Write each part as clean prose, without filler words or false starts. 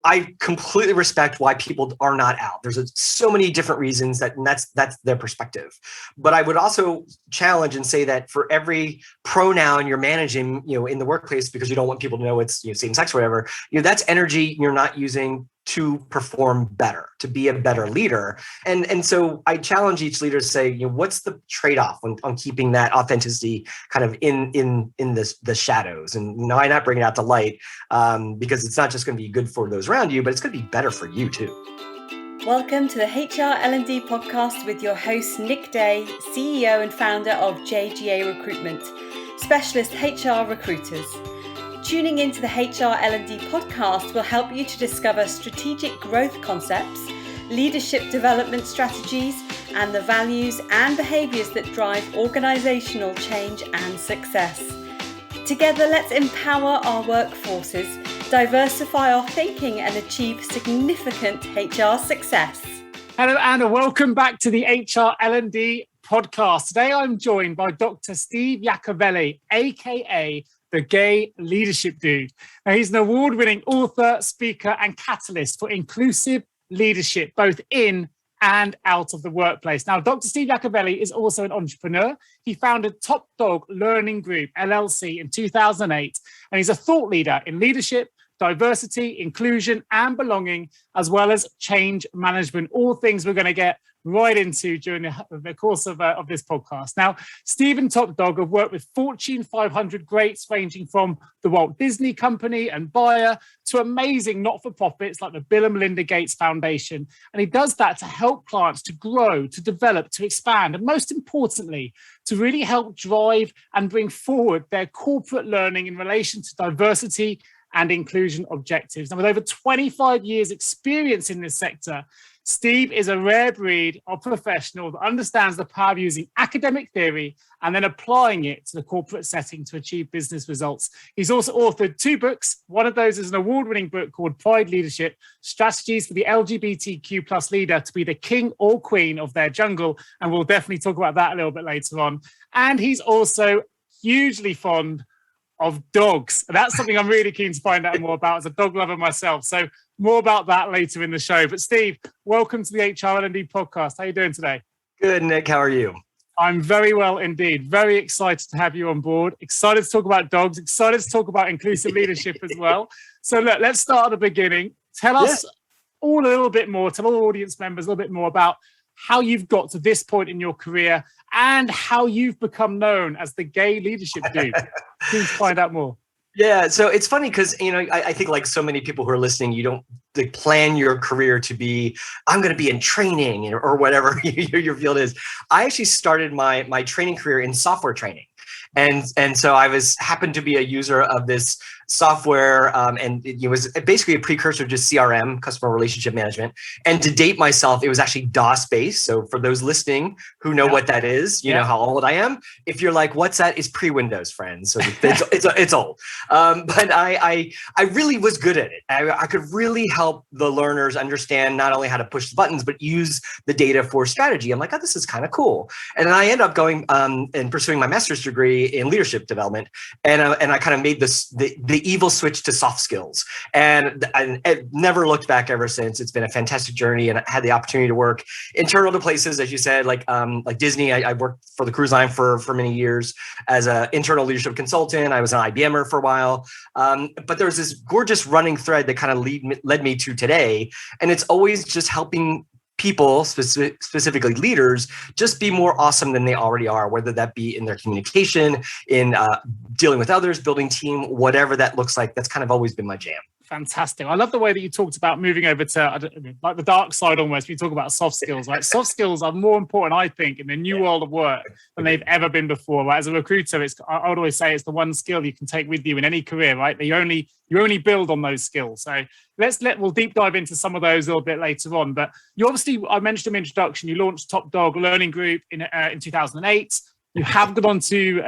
I completely respect why people are not out. There's so many different reasons and that's their perspective. But I would also challenge and say that for every pronoun you're managing, in the workplace, because you don't want people to know it's same sex or whatever, that's energy you're not using to perform better, to be a better leader. And so I challenge each leader to say, what's the trade-off on keeping that authenticity kind of in the shadows? And why not bring it out to light? Because it's not just going to be good for those around you, but it's going to be better for you too. Welcome to the HR L&D Podcast with your host, Nick Day, CEO and founder of JGA Recruitment, specialist HR recruiters. Tuning into the HR L&D podcast will help you to discover strategic growth concepts, leadership development strategies, and the values and behaviours that drive organisational change and success. Together, let's empower our workforces, diversify our thinking, and achieve significant HR success. Hello, Anna. Welcome back to the HR L&D podcast. Today, I'm joined by Dr. Steve Yacovelli, aka the Gay Leadership Dude. Now, he's an award-winning author, speaker, and catalyst for inclusive leadership, both in and out of the workplace. Now, Dr. Steve Yacovelli is also an entrepreneur. He founded TopDog Learning Group, LLC, in 2008, and he's a thought leader in leadership, diversity, inclusion, and belonging, as well as change management, all things we're going to get right into during the course of this podcast. Now, Steve and TopDog have worked with Fortune 500 greats ranging from the Walt Disney Company and Bayer to amazing not-for-profits like the Bill and Melinda Gates Foundation. And he does that to help clients to grow, to develop, to expand, and most importantly, to really help drive and bring forward their corporate learning in relation to diversity and inclusion objectives. And with over 25 years experience in this sector, Steve is a rare breed of professional that understands the power of using academic theory and then applying it to the corporate setting to achieve business results. He's also authored 2 books. One of those is an award-winning book called Pride Leadership, Strategies for the LGBTQ plus leader to be the king or queen of their jungle. And we'll definitely talk about that a little bit later on. And he's also hugely fond of dogs. And that's something I'm really keen to find out more about as a dog lover myself. So more about that later in the show. But Steve, welcome to the HR L&D podcast. How are you doing today? Good, Nick. How are you? I'm very well indeed. Very excited to have you on board. Excited to talk about dogs. Excited to talk about inclusive leadership as well. So look, let's start at the beginning. Tell us all a little bit more, tell all audience members a little bit more about how you've got to this point in your career and how you've become known as the Gay Leadership Dude. Please find out more. Yeah, so it's funny because, I think like so many people who are listening, you don't plan your career to be, I'm going to be in training or whatever your field is. I actually started my training career in software training. And so I happened to be a user of this software, and it was basically a precursor to CRM, customer relationship management. And to date myself, it was actually DOS-based. So for those listening who know what that is, you know how old I am. If you're like, what's that? It's pre-Windows, friends. So it's old. But I really was good at it. I could really help the learners understand not only how to push the buttons, but use the data for strategy. I'm like, oh, this is kind of cool. And then I ended up going and pursuing my master's degree in leadership development. And I kind of made the evil switch to soft skills. And I never looked back ever since. It's been a fantastic journey. And I had the opportunity to work internal to places, as you said, like Disney. I worked for the cruise line for many years as an internal leadership consultant. I was an IBMer for a while. But there was this gorgeous running thread that kind of led me to today. And it's always just helping people, specifically leaders, just be more awesome than they already are, whether that be in their communication, in dealing with others, building team, whatever that looks like. That's kind of always been my jam. Fantastic. I love the way that you talked about moving over to like the dark side almost. We talk about soft skills, right? Soft skills are more important, I think, in the new world of work than they've ever been before. Right? As a recruiter, I would always say it's the one skill you can take with you in any career, right? That you only build on those skills. So we'll deep dive into some of those a little bit later on. But you obviously, I mentioned in the introduction, you launched TopDog Learning Group in 2008. You have gone on to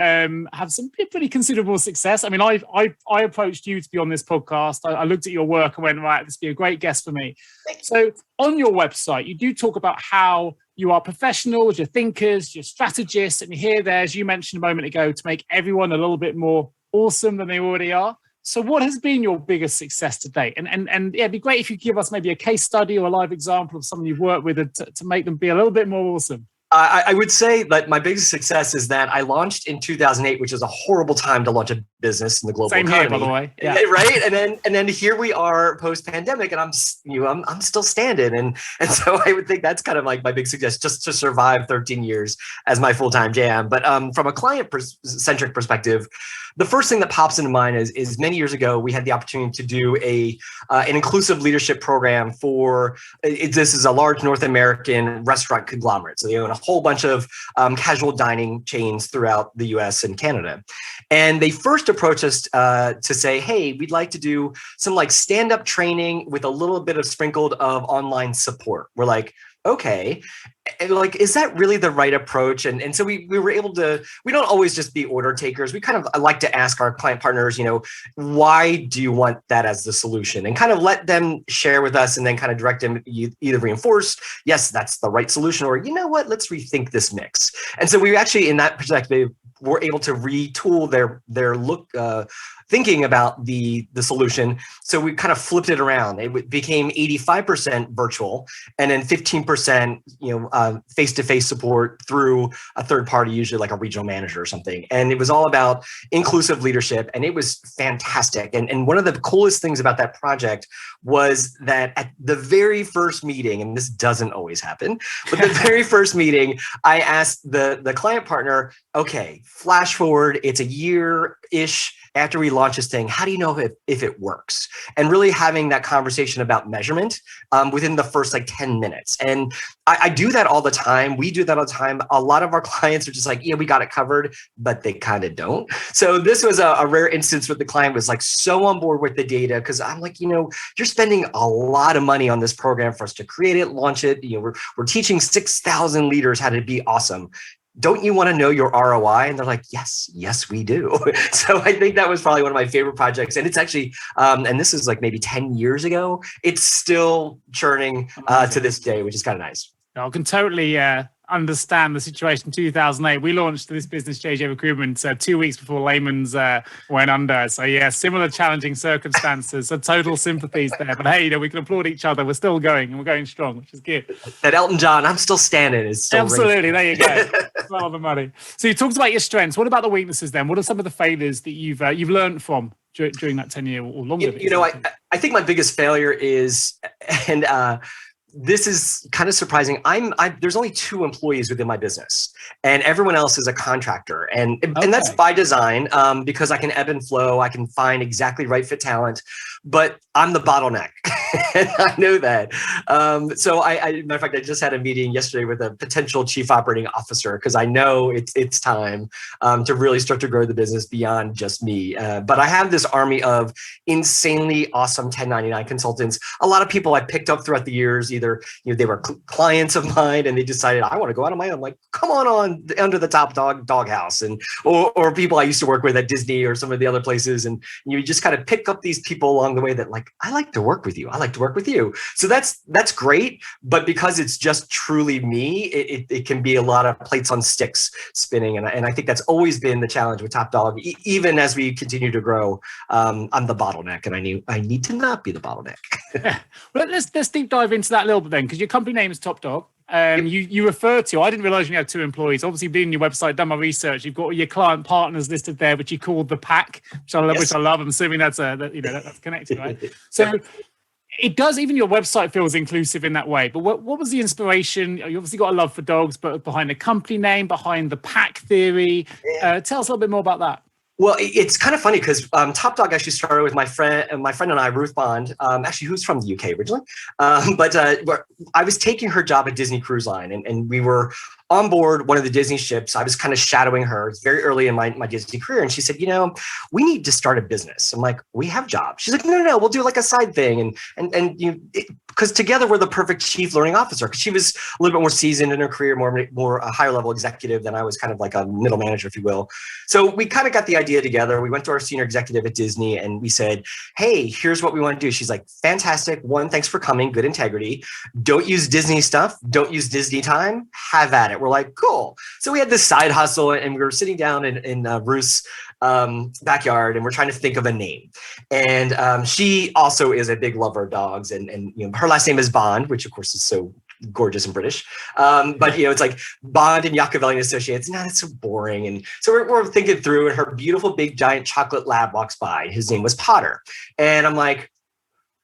have some pretty considerable success. I mean, I approached you to be on this podcast. I looked at your work and went, right, this would be a great guest for me. So on your website, you do talk about how you are professionals, you're thinkers, you're strategists, and you're here there, as you mentioned a moment ago, to make everyone a little bit more awesome than they already are. So what has been your biggest success to date? And yeah, it'd be great if you give us maybe a case study or a live example of someone you've worked with to make them be a little bit more awesome. I would say that my biggest success is that I launched in 2008, which is a horrible time to launch a business in the global economy. Here, by the way. Yeah. Right. And then here we are post pandemic, and I'm still standing. And so I would think that's kind of like my big success, just to survive 13 years as my full-time jam. But from a client centric perspective, the first thing that pops into mind is many years ago, we had the opportunity to do an inclusive leadership program for, this is a large North American restaurant conglomerate. So they own a whole bunch of casual dining chains throughout the US and Canada. And they first approached us to say, hey, we'd like to do some like stand-up training with a little bit of sprinkled of online support. We're like, okay, like, is that really the right approach? And so we were able to, we don't always just be order takers. We kind of like to ask our client partners, why do you want that as the solution? And kind of let them share with us, and then kind of direct them, either reinforce, yes, that's the right solution, or you know what, let's rethink this mix. And so we actually, in that perspective, were able to retool their look, thinking about the solution. So we kind of flipped it around. It became 85% virtual, and then 15%, face-to-face support through a third party, usually like a regional manager or something. And it was all about inclusive leadership, and it was fantastic. And one of the coolest things about that project was that at the very first meeting, and this doesn't always happen, but the very first meeting, I asked the client partner, okay, flash forward, it's a year-ish after we launch this thing, how do you know if it works? And really having that conversation about measurement within the first 10 minutes. And I do that all the time. We do that all the time. A lot of our clients are just like, yeah, we got it covered, but they kind of don't. So this was a rare instance where the client was so on board with the data, because I'm like, you're spending a lot of money on this program for us to create it, launch it. We're teaching 6,000 leaders how to be awesome. Don't you want to know your ROI? And they're like, yes, we do. So I think that was probably one of my favorite projects. And it's actually, and this is maybe 10 years ago, it's still churning to this day, which is kind of nice. I can totally understand the situation in 2008. We launched this business, JJ Recruitment, 2 weeks before Lehman's went under. So yeah, similar challenging circumstances. So total sympathies there. But hey, we can applaud each other. We're still going, and we're going strong, which is good. That Elton John, I'm still standing, is still absolutely ringing. There you go. Well, the money. So you talked about your strengths. What about the weaknesses then? What are some of the failures that you've learned from during that 10-year or longer? I think my biggest failure is, and this is kind of surprising. There's only 2 employees within my business, and everyone else is a contractor. And that's by design, because I can ebb and flow. I can find exactly right fit talent, but I'm the bottleneck. And I know that. So matter of fact, I just had a meeting yesterday with a potential chief operating officer, because I know it's time to really start to grow the business beyond just me. But I have this army of insanely awesome 1099 consultants. A lot of people I picked up throughout the years, either they were clients of mine and they decided I want to go out on my own. Like, come on under the TopDog doghouse, and or people I used to work with at Disney or some of the other places, and you just kind of pick up these people along the way that I like to work with you. I like to work with you. So that's great. But because it's just truly me, it can be a lot of plates on sticks spinning. And I think that's always been the challenge with TopDog. Even as we continue to grow, I'm the bottleneck, and I need to not be the bottleneck. Yeah. Well, let's deep dive into that a little bit then, because your company name is TopDog. You refer to, I didn't realize you had 2 employees. Obviously, being on your website, done my research, you've got your client partners listed there, which you called the pack, which I love. Yes. Which I love. I'm assuming that's that's connected, right? So it does. Even your website feels inclusive in that way. But what was the inspiration? You obviously got a love for dogs, but behind the company name, behind the pack theory. Tell us a little bit more about that. Well, it's kind of funny because TopDog actually started with my friend and I, Ruth Bond, actually who's from the UK originally. But I was taking her job at Disney Cruise Line, and we were on board one of the Disney ships. I was kind of shadowing her. It's very early in my Disney career. And she said, we need to start a business. I'm like, we have jobs. She's like, no, we'll do a side thing. And because together we're the perfect chief learning officer, because she was a little bit more seasoned in her career, more a higher level executive than I was, kind of like a middle manager, if you will. So we kind of got the idea together. We went to our senior executive at Disney and we said, hey, here's what we want to do. She's like, fantastic. 1, thanks for coming. Good integrity. Don't use Disney stuff. Don't use Disney time. Have at it. We're like, cool. So we had this side hustle, and we were sitting down in Ruth's backyard, and we're trying to think of a name. And she also is a big lover of dogs, and her last name is Bond, which of course is so gorgeous and British. But it's like Bond and Yacovelli and Associates. No, that's so boring. And so we're thinking through, and her beautiful big giant chocolate lab walks by. His name was Potter. And I'm like,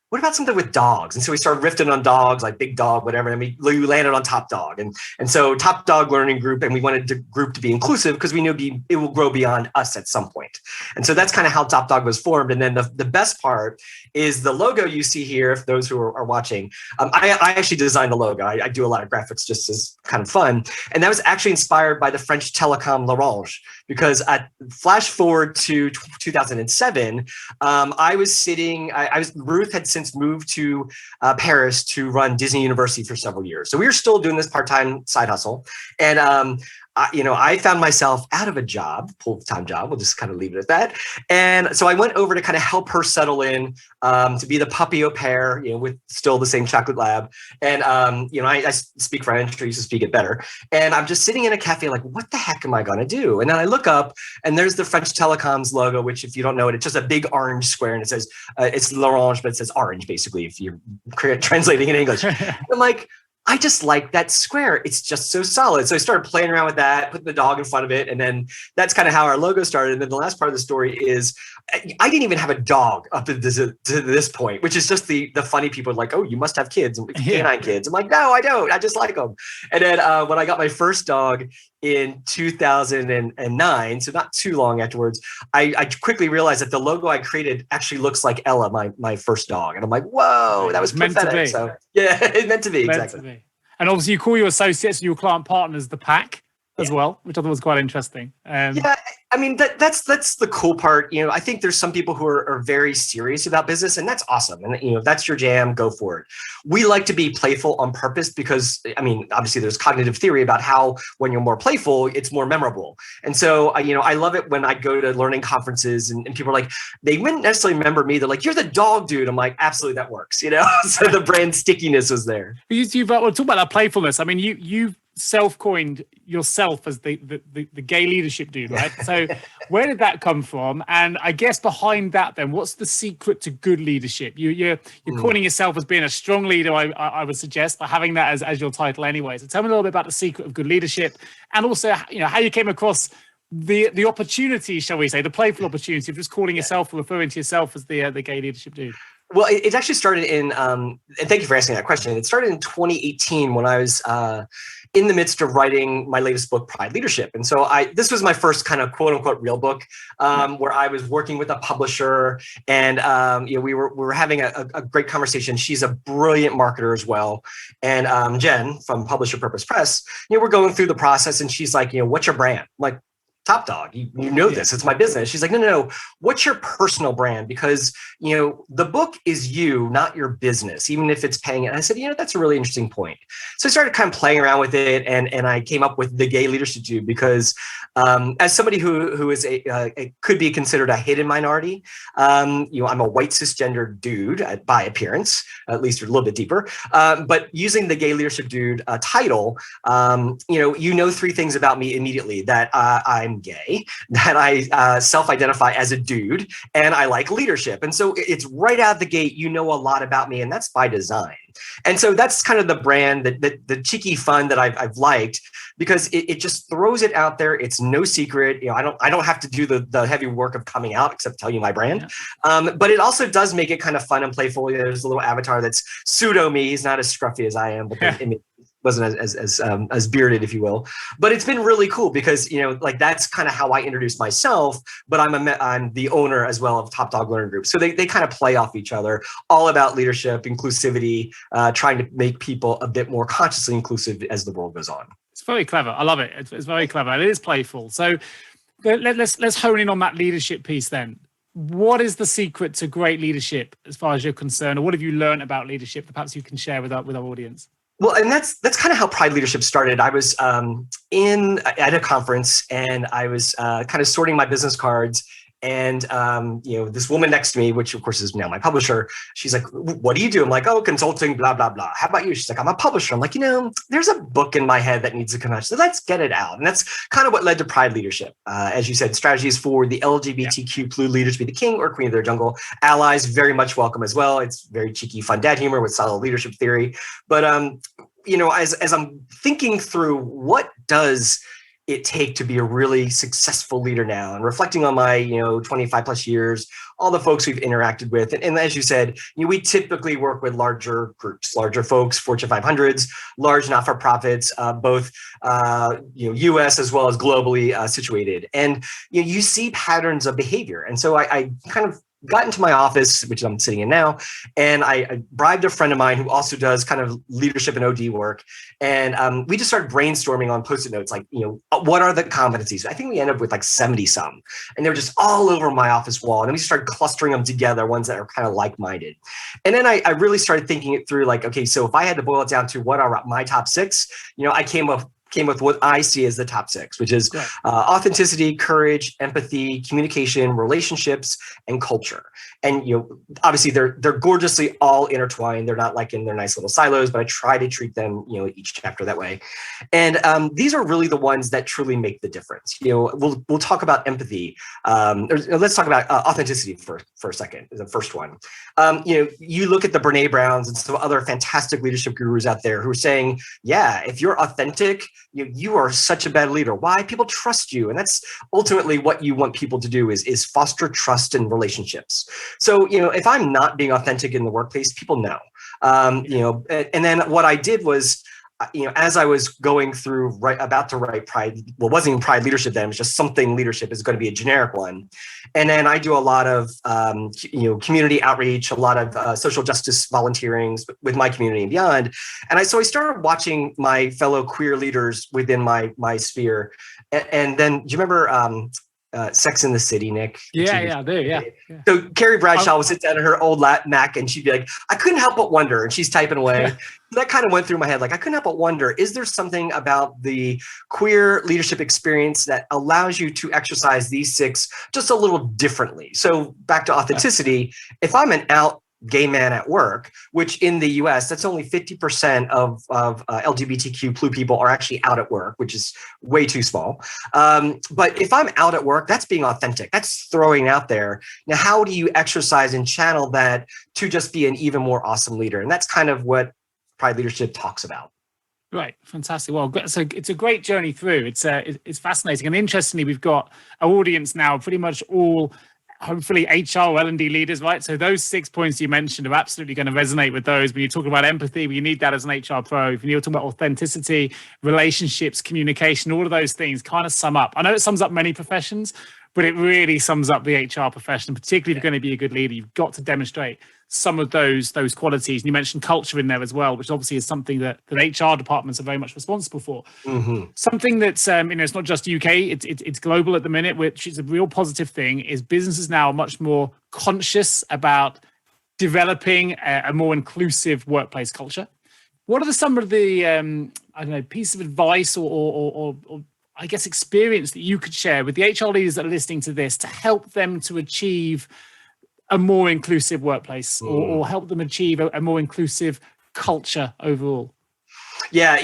what about something with dogs? And so we started riffing on dogs, like big dog, whatever. And we landed on TopDog. And so TopDog Learning Group, and we wanted the group to be inclusive because we knew it will grow beyond us at some point. And so that's kind of how TopDog was formed. And then the best part is the logo you see here, if those who are watching. I actually designed the logo. I do a lot of graphics just as kind of fun. And that was actually inspired by the French telecom L'Orange, because flash forward to 2007, I was sitting, Ruth had since moved to Paris to run Disney University for several years. So we were still doing this part-time side hustle. And I found myself out of a job, full-time job. We'll just kind of leave it at that. And so I went over to kind of help her settle in, to be the puppy au pair, with still the same chocolate lab. And, I speak French, or used to speak it better. And I'm just sitting in a cafe like, what the heck am I going to do? And then I look up, and there's the French Telecoms logo, which if you don't know it, it's just a big orange square. And it says, it's L'Orange, but it says orange, basically, if you're translating in English. I'm like, I just like that square. It's just so solid. So I started playing around with that, putting the dog in front of it. And then that's kind of how our logo started. And then the last part of the story is I didn't even have a dog up to this point, which is just the funny people are like, oh, you must have kids, canine kids. I'm like, no, I don't. I just like them. And then when I got my first dog in 2009, so not too long afterwards, I quickly realized that the logo I created actually looks like Ella, my first dog. And I'm like, whoa, that was meant to be. So yeah, it's meant to be, exactly. And obviously you call your associates and your client partners the pack as well, which I thought was quite interesting. Yeah, I mean, that's the cool part. I think there's some people who are very serious about business, and that's awesome. And if that's your jam, go for it. We like to be playful on purpose because, obviously there's cognitive theory about how when you're more playful, it's more memorable. And so, I love it when I go to learning conferences and people are like, they wouldn't necessarily remember me. They're like, you're the dog dude. I'm like, absolutely, that works. So the brand stickiness was there. We'll talk about that playfulness. I mean, you self-coined yourself as the gay leadership dude, right? So where did that come from? And I guess behind that then, what's the secret to good leadership? You're coining yourself as being a strong leader, I would suggest, by having that as your title anyway. So tell me a little bit about the secret of good leadership, and also how you came across the opportunity, shall we say, the playful opportunity of just calling yourself or referring to yourself as the gay leadership dude. Well, it actually started in, and thank you for asking that question. It started in 2018 when I was in the midst of writing my latest book, Pride Leadership. And so this was my first kind of quote unquote real book, where I was working with a publisher, and we were having a great conversation. She's a brilliant marketer as well. And Jen from Publisher Purpose Press, we're going through the process, and she's like, what's your brand? I'm like, TopDog, you know this, it's my business. She's like, no, what's your personal brand? Because, the book is you, not your business, even if it's paying it. And I said, that's a really interesting point. So I started kind of playing around with it, and I came up with the Gay Leadership Dude because as somebody who is could be considered a hidden minority, I'm a white cisgender dude by appearance, at least a little bit deeper. But using the Gay Leadership Dude title, three things about me immediately: that I'm gay, that I self-identify as a dude, and I like leadership. And so it's right out the gate, a lot about me, and that's by design. And so that's kind of the brand, the cheeky fun that I've liked, because it just throws it out there. It's no secret. I don't have to do the heavy work of coming out except tell you my brand. But it also does make it kind of fun and playful. There's a little avatar that's pseudo me. He's not as scruffy as I am, but wasn't as bearded, if you will. But it's been really cool because that's kind of how I introduced myself. But I'm the owner as well of TopDog Learning Group, so they kind of play off each other, all about leadership, inclusivity, trying to make people a bit more consciously inclusive as the world goes on. It's very clever. I love it. It's very clever, and it is playful. So let's hone in on that leadership piece then. What is the secret to great leadership as far as you're concerned, or what have you learned about leadership that perhaps you can share with our audience? Well, and that's kind of how Pride Leadership started. I was at a conference, and I was kind of sorting my business cards, And, this woman next to me, which of course is now my publisher, she's like, what do you do? I'm like, oh, consulting, blah, blah, blah. How about you? She's like, I'm a publisher. I'm like, there's a book in my head that needs to come out. So let's get it out. And that's kind of what led to Pride Leadership. As you said, strategies for the LGBTQ plus leaders to be the king or queen of their jungle. Allies very much welcome as well. It's very cheeky, fun dad humor with solid leadership theory. But, as I'm thinking through what does it take to be a really successful leader now, and reflecting on my 25 plus years, all the folks we've interacted with, and as you said, we typically work with larger groups, larger folks, Fortune 500s, large not-for-profits, both US as well as globally situated, and you see patterns of behavior. And so I kind of got into my office, which I'm sitting in now, and I bribed a friend of mine who also does kind of leadership and OD work. And we just started brainstorming on Post-it notes, like, what are the competencies? I think we ended up with like 70 some, and they were just all over my office wall. And then we started clustering them together, ones that are kind of like-minded. And then I really started thinking it through, like, okay, so if I had to boil it down to what are my top six, I came with what I see as the top six, which is authenticity, courage, empathy, communication, relationships, and culture. And obviously they're gorgeously all intertwined. They're not like in their nice little silos, but I try to treat them, each chapter that way. And these are really the ones that truly make the difference. We'll talk about empathy. Let's talk about authenticity for a second. The first one. You look at the Brene Browns and some other fantastic leadership gurus out there who are saying, yeah, if you're authentic, you are such a bad leader. Why? People trust you. And that's ultimately what you want people to do is foster trust in relationships. So, if I'm not being authentic in the workplace, people know. And then what I did was, as I was going through about to write Pride, well, it wasn't even Pride Leadership then, it was just something leadership is going to be a generic one. And then I do a lot of, community outreach, a lot of social justice volunteering with my community and beyond. And so I started watching my fellow queer leaders within my sphere. And then, do you remember Sex in the City, Nick? Yeah, I do. Yeah. So Carrie Bradshaw would sit down at her old Mac and she'd be like, I couldn't help but wonder. And she's typing away. That kind of went through my head. Like, I couldn't help but wonder, is there something about the queer leadership experience that allows you to exercise these six just a little differently? So back to authenticity, if I'm an out gay man at work, which in the US, that's only 50% of LGBTQ plus people are actually out at work, which is way too small. But if I'm out at work, that's being authentic. That's throwing out there. Now, how do you exercise and channel that to just be an even more awesome leader? And that's kind of what Pride Leadership talks about. Right, fantastic. Well, so it's a great journey through. It's fascinating, and interestingly, we've got an audience now, pretty much all hopefully HR L&D leaders, right? So those 6 points you mentioned are absolutely going to resonate with those. When you talk about empathy, you need that as an HR pro. If you're talking about authenticity, relationships, communication, all of those things kind of sum up. I know it sums up many professions, but it really sums up the HR profession. Particularly if you're going to be a good leader, you've got to demonstrate some of those qualities. And you mentioned culture in there as well, which obviously is something that HR departments are very much responsible for. Mm-hmm. Something that's, it's not just UK, it's global at the minute, which is a real positive thing, is businesses now are much more conscious about developing a more inclusive workplace culture. What are some of the, piece of advice or I guess experience that you could share with the HR leaders that are listening to this to help them to achieve a more inclusive workplace or help them achieve a more inclusive culture overall? Yeah,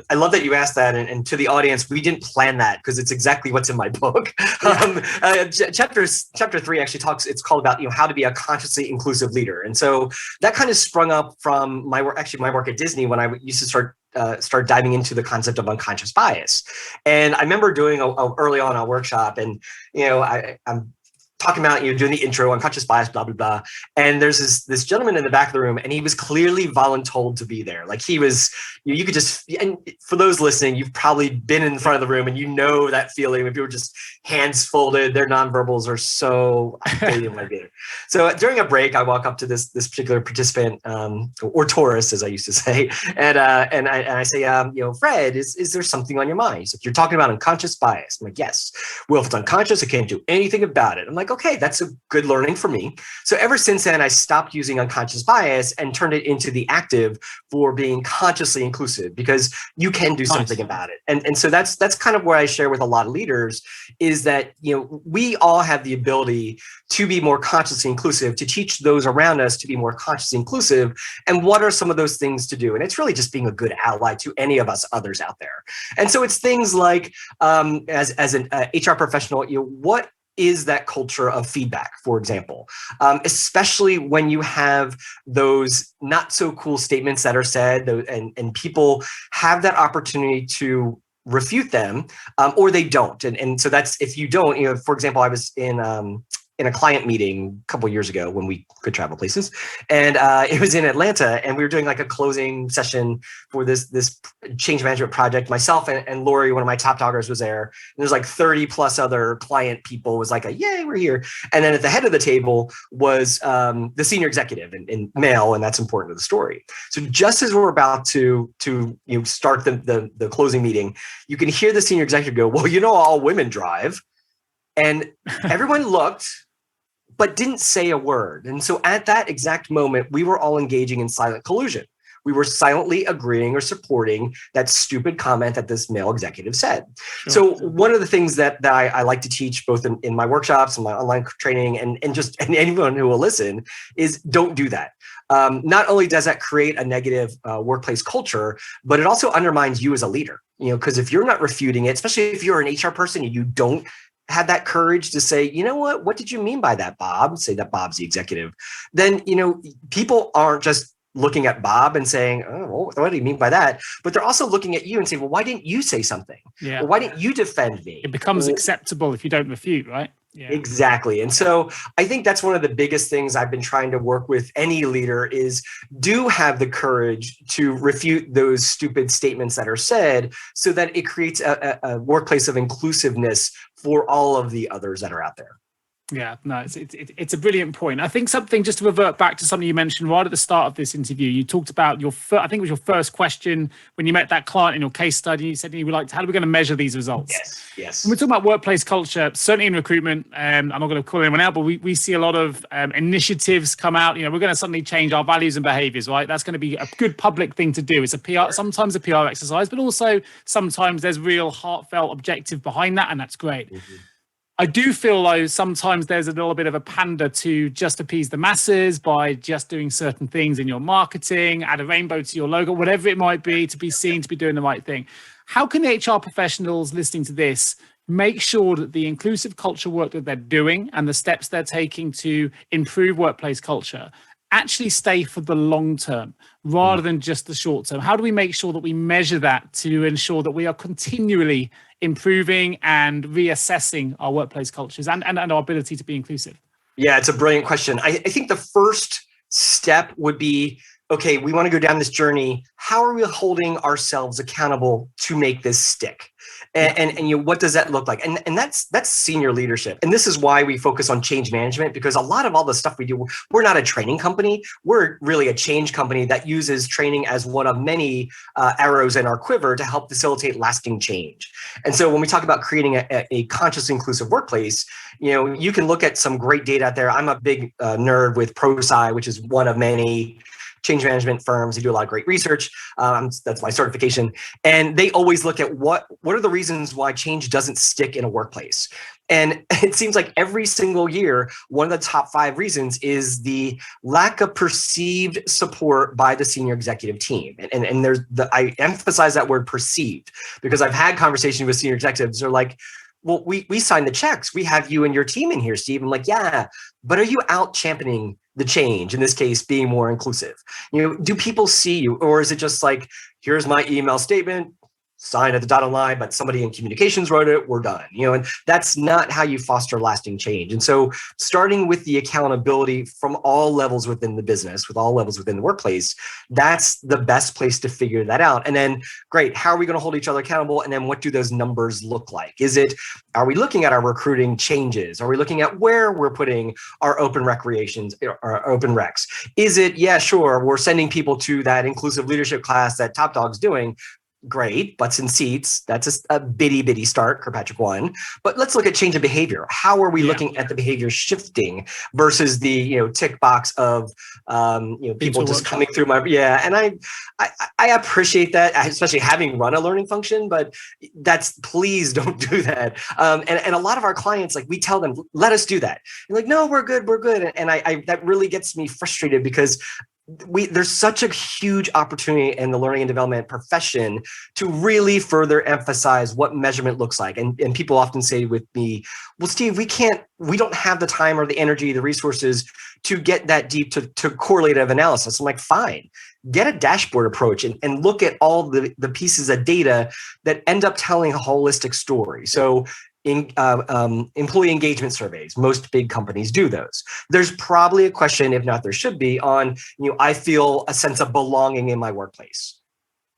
I love that you asked that. And to the audience, we didn't plan that because it's exactly what's in my book. Yeah. Chapter 3 actually talks, it's called about, how to be a consciously inclusive leader. And so that kind of sprung up from my work at Disney when I used to start diving into the concept of unconscious bias. And I remember doing early on a workshop, and, I'm talking about, doing the intro, unconscious bias, blah, blah, blah. And there's this gentleman in the back of the room, and he was clearly voluntold to be there. Like, he was, you could just, and for those listening, you've probably been in front of the room and you know that feeling when people are just hands folded, their nonverbals are so, they didn't want to be there. So during a break, I walk up to this particular participant, or tourist, as I used to say. And I say, Fred, is there something on your mind? He's like, you're talking about unconscious bias. I'm like, yes. Well, if it's unconscious, I can't do anything about it. I'm like, like, okay, that's a good learning for me. So ever since then, I stopped using unconscious bias and turned it into the active for being consciously inclusive, because you can do something about it. And so that's kind of where I share with a lot of leaders is that, we all have the ability to be more consciously inclusive, to teach those around us to be more consciously inclusive. And what are some of those things to do? And it's really just being a good ally to any of us others out there. And so it's things like, as an HR professional, what is that culture of feedback, for example, especially when you have those not so cool statements that are said, and people have that opportunity to refute them, or they don't. And so that's, if you don't, for example, I was in a client meeting a couple of years ago when we could travel places, and it was in Atlanta, and we were doing like a closing session for this change management project. Myself and Lori, one of my top doggers, was there. And there's like 30 plus other client people. Was like yay, we're here. And then at the head of the table was the senior executive, and male, and that's important to the story. So just as we're about to start the closing meeting, you can hear the senior executive go, well, all women drive. And everyone looked, but didn't say a word. And so at that exact moment, we were all engaging in silent collusion. We were silently agreeing or supporting that stupid comment that this male executive said. Sure. So one of the things that I like to teach, both in my workshops and my online training, and anyone who will listen, is don't do that. Not only does that create a negative workplace culture, but it also undermines you as a leader. Because if you're not refuting it, especially if you're an HR person and you don't have that courage to say, what did you mean by that, Bob? Say that Bob's the executive. Then, people aren't just looking at Bob and saying, oh, well, what do you mean by that? But they're also looking at you and saying, well, why didn't you say something? Yeah. Well, why didn't you defend me? It becomes acceptable if you don't refute, right? Yeah. Exactly. And so I think that's one of the biggest things I've been trying to work with any leader is do have the courage to refute those stupid statements that are said, so that it creates a workplace of inclusiveness for all of the others that are out there. Yeah, no, it's a brilliant point. I think something, just to revert back to something you mentioned right at the start of this interview, you talked about I think it was your first question when you met that client in your case study. You said you were like, how are we going to measure these results? Yes. When we're talking about workplace culture, certainly in recruitment, I'm not going to call anyone out, but we see a lot of initiatives come out. We're going to suddenly change our values and behaviors, right? That's going to be a good public thing to do. It's sometimes a PR exercise, but also sometimes there's real heartfelt objective behind that, and that's great. Mm-hmm. I do feel though sometimes there's a little bit of a pander to just appease the masses by just doing certain things in your marketing, add a rainbow to your logo, whatever it might be, to be seen to be doing the right thing. How can the HR professionals listening to this make sure that the inclusive culture work that they're doing and the steps they're taking to improve workplace culture actually stay for the long term rather than just the short term? How do we make sure that we measure that to ensure that we are continually improving and reassessing our workplace cultures and our ability to be inclusive? Yeah, it's a brilliant question. I think the first step would be, okay, we want to go down this journey. How are we holding ourselves accountable to make this stick? And what does that look like? And that's senior leadership. And this is why we focus on change management, because a lot of all the stuff we do, we're not a training company. We're really a change company that uses training as one of many arrows in our quiver to help facilitate lasting change. And so when we talk about creating a conscious, inclusive workplace, you can look at some great data out there. I'm a big nerd with ProSci, which is one of many change management firms who do a lot of great research. That's my certification. And they always look at what are the reasons why change doesn't stick in a workplace. And it seems like every single year, one of the top 5 reasons is the lack of perceived support by the senior executive team. And I emphasize that word perceived, because I've had conversations with senior executives. They're like, well, we sign the checks. We have you and your team in here, Steve. I'm like, yeah, but are you out championing the change, in this case, being more inclusive? Do people see you? Or is it just like, here's my email statement, signed at the dotted line, but somebody in communications wrote it, we're done. And that's not how you foster lasting change. And so starting with the accountability from all levels within the business, with all levels within the workplace, that's the best place to figure that out. And then, great, how are we going to hold each other accountable? And then what do those numbers look like? Are we looking at our recruiting changes? Are we looking at where we're putting our open recreations, our open recs? Is it, yeah, sure, we're sending people to that inclusive leadership class that TopDog's doing, great, butts in seats. That's a bitty start, Kirkpatrick 1. But let's look at change of behavior. How are we looking at the behavior shifting versus the tick box of people just coming through my and I appreciate that, especially having run a learning function. But please don't do that. And a lot of our clients, like, we tell them, let us do that. And like, no, we're good. And I that really gets me frustrated because there's such a huge opportunity in the learning and development profession to really further emphasize what measurement looks like. And people often say with me, well, Steve, we don't have the time or the energy, the resources to get that deep to correlative analysis. I'm like, fine, get a dashboard approach and look at all the pieces of data that end up telling a holistic story. So employee engagement surveys, most big companies do those. There's probably a question, if not there should be, on, I feel a sense of belonging in my workplace.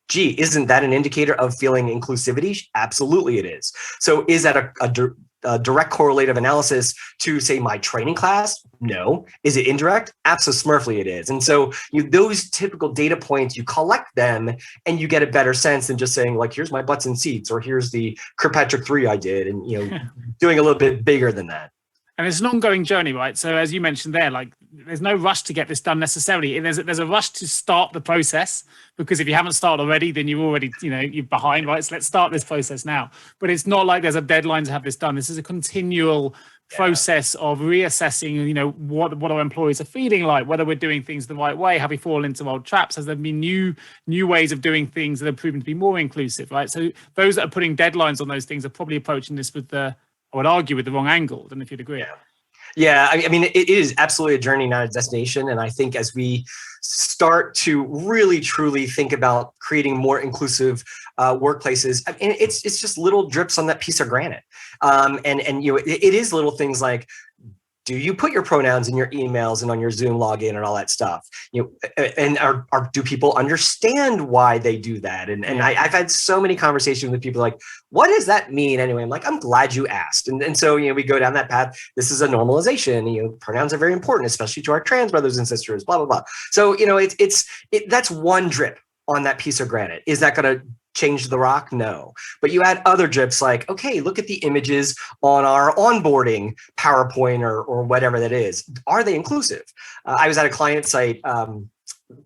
Gee, isn't that an indicator of feeling inclusivity? Absolutely it is. So is that a direct correlative analysis to, say, my training class? No. Is it indirect? Absolutely it is. And so those typical data points, you collect them and you get a better sense than just saying, like, here's my butts in seats, or here's the Kirkpatrick 3 I did, and doing a little bit bigger than that. And it's an ongoing journey, right? So as you mentioned there, like, there's no rush to get this done necessarily. There's a rush to start the process, because if you haven't started already, then you're already, you're behind, right? So let's start this process now. But it's not like there's a deadline to have this done. This is a continual process of reassessing, what our employees are feeling like, whether we're doing things the right way, have we fallen into old traps, has there been new ways of doing things that are proven to be more inclusive, right? So those that are putting deadlines on those things are probably approaching this with I would argue, with the wrong angle. I don't know if you'd agree. Yeah, I mean, it is absolutely a journey, not a destination. And I think as we start to really, truly think about creating more inclusive workplaces, I mean, it's just little drips on that piece of granite. It is little things like, do you put your pronouns in your emails and on your Zoom login and all that stuff? And do people understand why they do that? And I've had so many conversations with people like, what does that mean anyway? I'm like, I'm glad you asked. And so, we go down that path. This is a normalization. Pronouns are very important, especially to our trans brothers and sisters, blah, blah, blah. So, that's one drip on that piece of granite. Is that going to change the rock? No. But you add other drips like, okay, look at the images on our onboarding PowerPoint or whatever that is. Are they inclusive? I was at a client site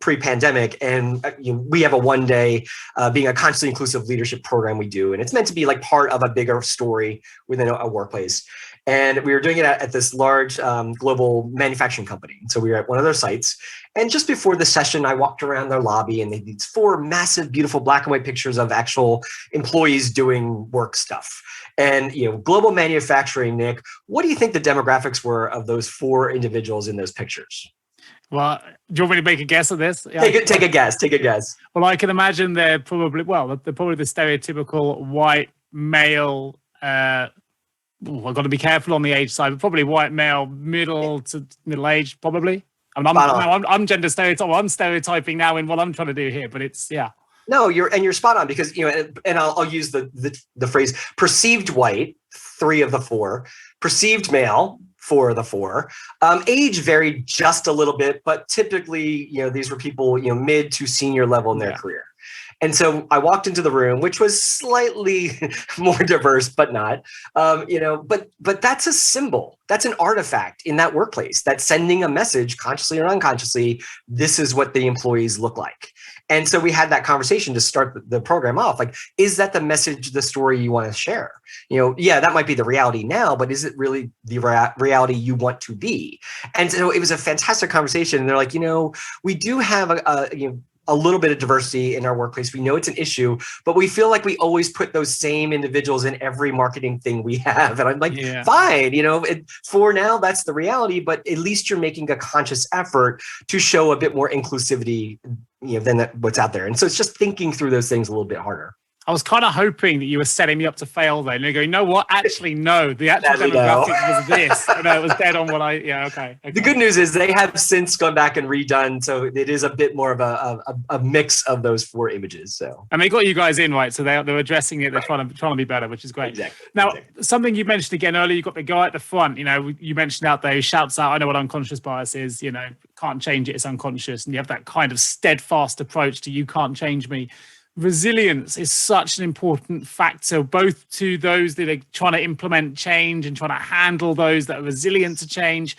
pre-pandemic, and we have a one-day being a consciously inclusive leadership program we do, and it's meant to be like part of a bigger story within a workplace. And we were doing it at this large global manufacturing company. So we were at one of their sites. And just before the session, I walked around their lobby, and they had these 4 massive, beautiful black and white pictures of actual employees doing work stuff. And, global manufacturing, Nick, what do you think the demographics were of those 4 individuals in those pictures? Well, do you want me to make a guess of this? Yeah. Take a guess. Well, I can imagine they're probably the stereotypical white male. I've got to be careful on the age side, but probably white male, middle to middle age, probably. I'm gender stereotyping. I'm stereotyping now in what I'm trying to do here, but it's No, you're spot on, because and I'll use the phrase perceived white, 3 of the 4, perceived male, 4 of the 4. Age varied just a little bit, but typically, these were people, mid to senior level in their career. And so I walked into the room, which was slightly more diverse, but not, but that's a symbol. That's an artifact in that workplace that's sending a message, consciously or unconsciously, this is what the employees look like. And so we had that conversation to start the program off. Like, is that the message, the story you want to share? That might be the reality now, but is it really the reality you want to be? And so it was a fantastic conversation. And they're like, we do have a little bit of diversity in our workplace. We know it's an issue, but we feel like we always put those same individuals in every marketing thing we have. And I'm like, fine, for now, that's the reality, but at least you're making a conscious effort to show a bit more inclusivity, than what's out there. And so it's just thinking through those things a little bit harder. I was kind of hoping that you were setting me up to fail there. And you go, you know what? Actually, no. The actual demographic was this. No, it was dead on what okay. The good news is they have since gone back and redone. So it is a bit more of a mix of those 4 images. So, and they got you guys in, right? So they're addressing it. They're trying to be better, which is great. Exactly. Now, something you mentioned again earlier, you got the guy at the front, you mentioned out there who shouts out, I know what unconscious bias is, can't change it, it's unconscious. And you have that kind of steadfast approach to you can't change me. resilience is such an important factor, both to those that are trying to implement change and trying to handle those that are resilient to change.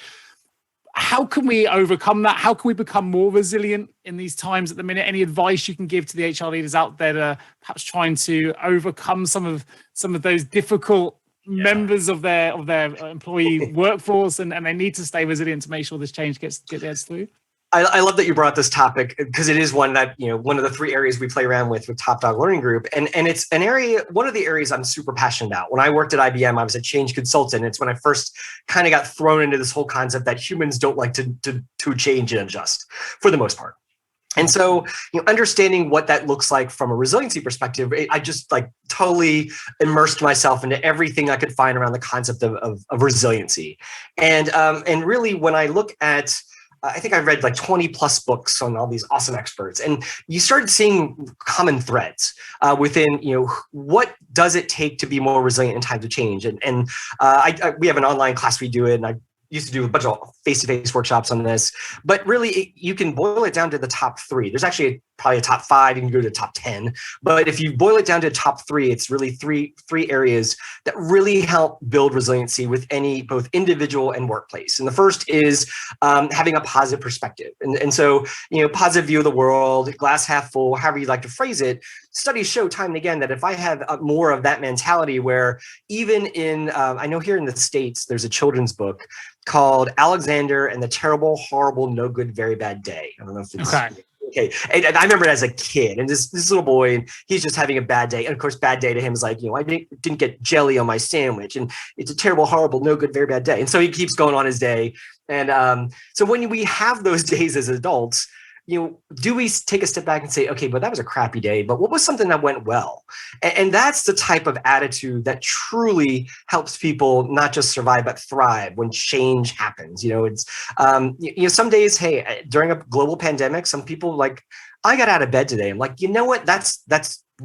How can we overcome that? How can we become more resilient in these times at the minute? Any advice you can give to the HR leaders out there that are perhaps trying to overcome some of those difficult members of their employee workforce, and they need to stay resilient to make sure this change gets through? I love that you brought this topic, because it is one that, one of the 3 areas we play around with TopDog Learning Group. And it's an area, one of the areas I'm super passionate about. When I worked at IBM, I was a change consultant. It's when I first kind of got thrown into this whole concept that humans don't like to change and adjust for the most part. And so, understanding what that looks like from a resiliency perspective, I just totally immersed myself into everything I could find around the concept of resiliency. And really, when I look at, I think I read 20 plus books on all these awesome experts, and you started seeing common threads within, what does it take to be more resilient in times of change? And we have an online class we do it, and I used to do a bunch of face-to-face workshops on this, but really you can boil it down to the top 3. There's actually probably a top 5, you can go to the top 10, but if you boil it down to top 3, it's really three areas that really help build resiliency with both individual and workplace. And the first is having a positive perspective. And so, positive view of the world, glass half full, however you like to phrase it. Studies show time and again that if I have more of that mentality, where even in, I know here in the States, there's a children's book called Alexander and the Terrible, Horrible, No Good, Very Bad Day. I don't know if it's okay. And I remember it as a kid, and this little boy, and he's just having a bad day. And of course, bad day to him is I didn't get jelly on my sandwich, and it's a terrible, horrible, no good, very bad day. And so he keeps going on his day. And so when we have those days as adults, do we take a step back and say, okay, but that was a crappy day, but what was something that went well? And that's the type of attitude that truly helps people not just survive, but thrive when change happens. It's, some days, hey, during a global pandemic, some people I got out of bed today. I'm like, you know what? That's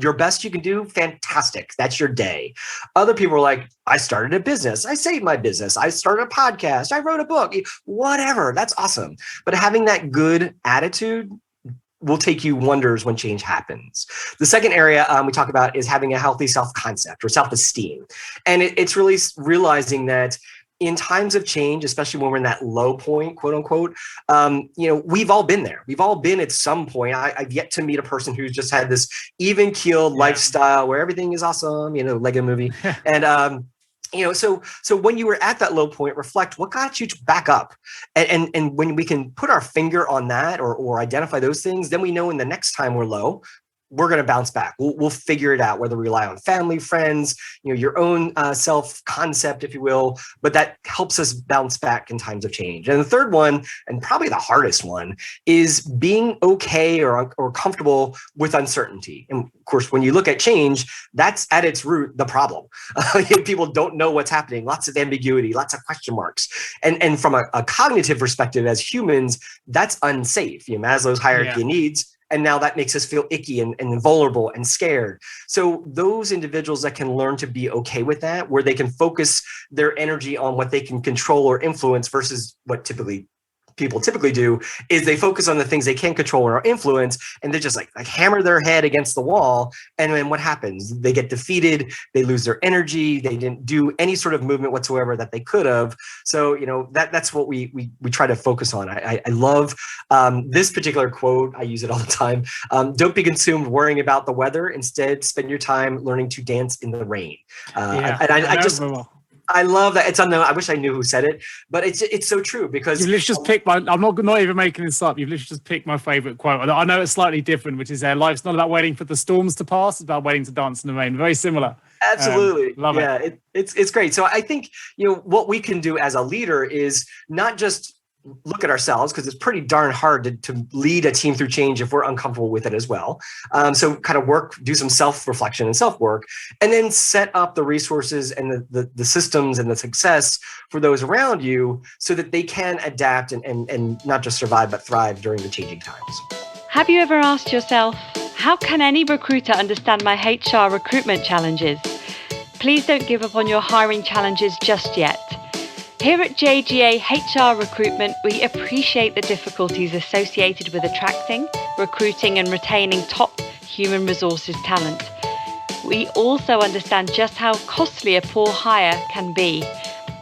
your best you can do. Fantastic. That's your day. Other people are like, I started a business. I saved my business. I started a podcast. I wrote a book, whatever. That's awesome. But having that good attitude will take you wonders when change happens. The second area we talk about is having a healthy self-concept or self-esteem. And it's really realizing that in times of change, especially when we're in that low point, quote unquote, we've all been there. We've all been at some point. I've yet to meet a person who's just had this even keeled lifestyle where everything is awesome, Lego movie. And, so when you were at that low point, reflect what got you back up. And when we can put our finger on that or identify those things, then we know in the next time we're low, we're going to bounce back. We'll figure it out, whether we rely on family, friends, your own self-concept, if you will, but that helps us bounce back in times of change. And the third one, and probably the hardest one, is being okay or comfortable with uncertainty. And of course, when you look at change, that's at its root the problem. People don't know what's happening, lots of ambiguity, lots of question marks. And from a cognitive perspective, as humans, that's unsafe. Maslow's hierarchy of needs. And now that makes us feel icky and vulnerable and scared. So those individuals that can learn to be okay with that, where they can focus their energy on what they can control or influence versus what people typically do, is they focus on the things they can control or influence, and they just like hammer their head against the wall. And then what happens? They get defeated. They lose their energy. They didn't do any sort of movement whatsoever that they could have. So, that's what we try to focus on. I love this particular quote. I use it all the time. Don't be consumed worrying about the weather. Instead, spend your time learning to dance in the rain. I love that. It's unknown. I wish I knew who said it, but it's so true, because you've literally just picked I'm not even making this up. You've literally just picked my favorite quote. I know it's slightly different, which is life's not about waiting for the storms to pass. It's about waiting to dance in the rain. Very similar. Absolutely. Love it. It's great. So I think, what we can do as a leader is not just look at ourselves, because it's pretty darn hard to lead a team through change if we're uncomfortable with it as well. So kind of do some self-reflection and self-work, and then set up the resources and the systems and the success for those around you so that they can adapt and not just survive, but thrive during the changing times. Have you ever asked yourself, how can any recruiter understand my HR recruitment challenges? Please don't give up on your hiring challenges just yet. Here at JGA HR Recruitment, we appreciate the difficulties associated with attracting, recruiting and retaining top human resources talent. We also understand just how costly a poor hire can be.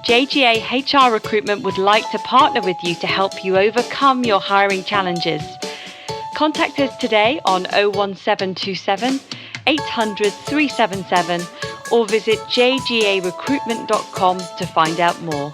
JGA HR Recruitment would like to partner with you to help you overcome your hiring challenges. Contact us today on 01727 800 377 or visit jgarecruitment.com to find out more.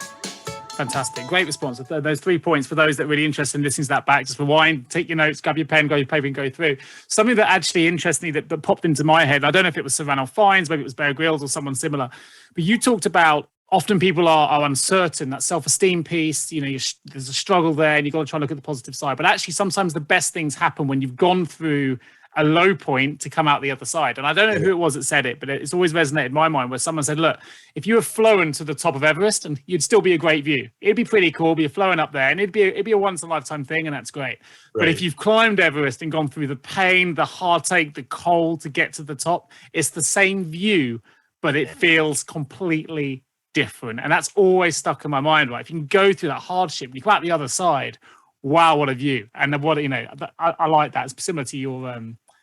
Fantastic. Great response. Those 3 points for those that are really interested in listening to that back. Just rewind, take your notes, grab your pen, grab your paper and go through. Something that actually interestingly that popped into my head, I don't know if it was Sir Ranulph Fiennes, maybe it was Bear Grylls or someone similar, but you talked about often people are uncertain, that self-esteem piece, there's a struggle there and you've got to try and look at the positive side. But actually sometimes the best things happen when you've gone through a low point to come out the other side. And I don't know who it was that said it, but it's always resonated in my mind where someone said, look, if you were flown to the top of Everest, and you'd still be a great view. It'd be pretty cool, be flowing up there, and it'd be a once in a lifetime thing, and that's great. Right. But if you've climbed Everest and gone through the pain, the heartache, the cold to get to the top, it's the same view, but it feels completely different. And that's always stuck in my mind, right? If you can go through that hardship, you come out the other side, wow, what a view. And I like that. It's similar to your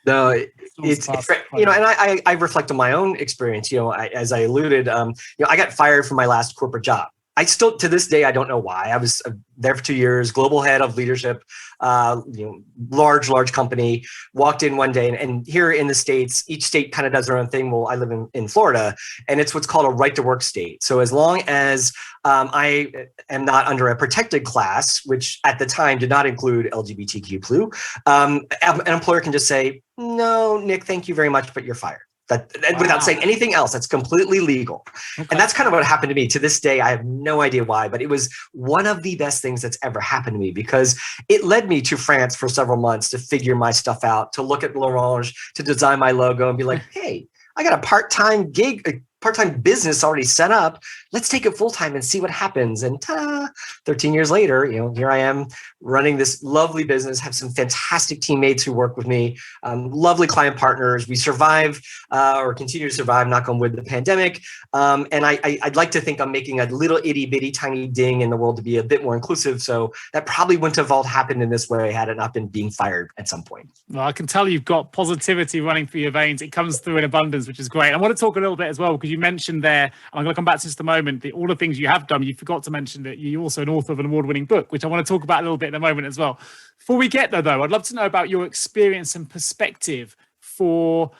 No, it's and I reflect on my own experience. As I alluded, I got fired from my last corporate job. I still, to this day, I don't know why. I was there for 2 years, global head of leadership, large company, walked in one day and here in the States, each state kind of does their own thing. Well, I live in Florida and it's what's called a right to work state. So as long as I am not under a protected class, which at the time did not include LGBTQ+, an employer can just say, no, Nick, thank you very much, but you're fired. Without saying anything else, that's completely legal. Okay. And that's kind of what happened to me. To this day, I have no idea why, but it was one of the best things that's ever happened to me because it led me to France for several months to figure my stuff out, to look at L'Orange, to design my logo and be like, hey, I got a part-time gig, a part-time business already set up. Let's take it full-time and see what happens. And ta-da, 13 years later, here I am running this lovely business, have some fantastic teammates who work with me, lovely client partners. We survive or continue to survive, knock on wood, the pandemic. And I'd like to think I'm making a little itty bitty tiny ding in the world to be a bit more inclusive. So that probably wouldn't have all happened in this way had it not been being fired at some point. Well, I can tell you've got positivity running through your veins. It comes through in abundance, which is great. I want to talk a little bit as well, because you mentioned there, and I'm going to come back to this in a moment, all the things you have done. You forgot to mention that you're also an author of an award-winning book, which I want to talk about a little bit in a moment as well. Before we get there, though, I'd love to know about your experience and perspective for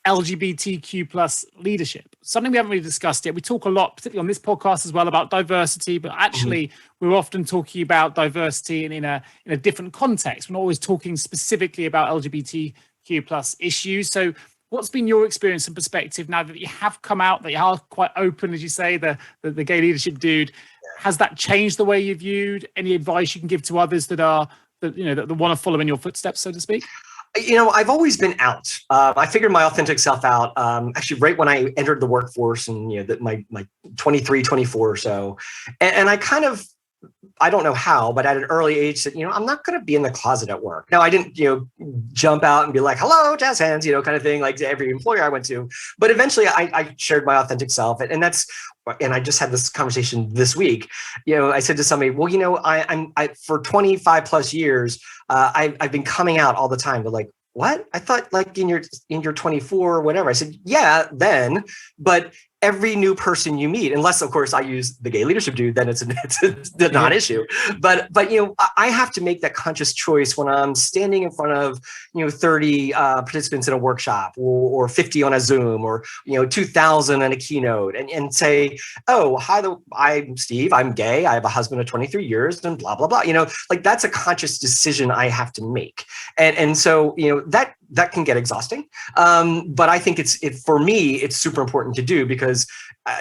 LGBTQ+ leadership. Something we haven't really discussed yet. We talk a lot, particularly on this podcast as well, about diversity, but actually we're often talking about diversity in a different context. We're not always talking specifically about LGBTQ+ issues. So what's been your experience and perspective now that you have come out, that you are quite open, as you say, the gay leadership dude? Has that changed the way you're viewed? Any advice you can give to others that want to follow in your footsteps, so to speak? I've always been out. I figured my authentic self out actually right when I entered the workforce and, my 23, 24 or so. And I kind of, I don't know how, but at an early age said, I'm not going to be in the closet at work. Now, I didn't, jump out and be like, hello, jazz hands, kind of thing, like to every employer I went to. But eventually I shared my authentic self. And I just had this conversation this week. I said to somebody, well, I for 25 plus years, I've been coming out all the time. They're like, what? I thought like in your 24 or whatever. I said, yeah, then, but every new person you meet, unless of course I use the gay leadership dude, then it's a non-issue. But I have to make that conscious choice when I'm standing in front of 30 participants in a workshop or 50 on a Zoom or 2,000 on a keynote and say, oh, hi, I'm Steve, I'm gay, I have a husband of 23 years and blah blah blah. Like that's a conscious decision I have to make, and so that can get exhausting. But I think for me, it's super important to do because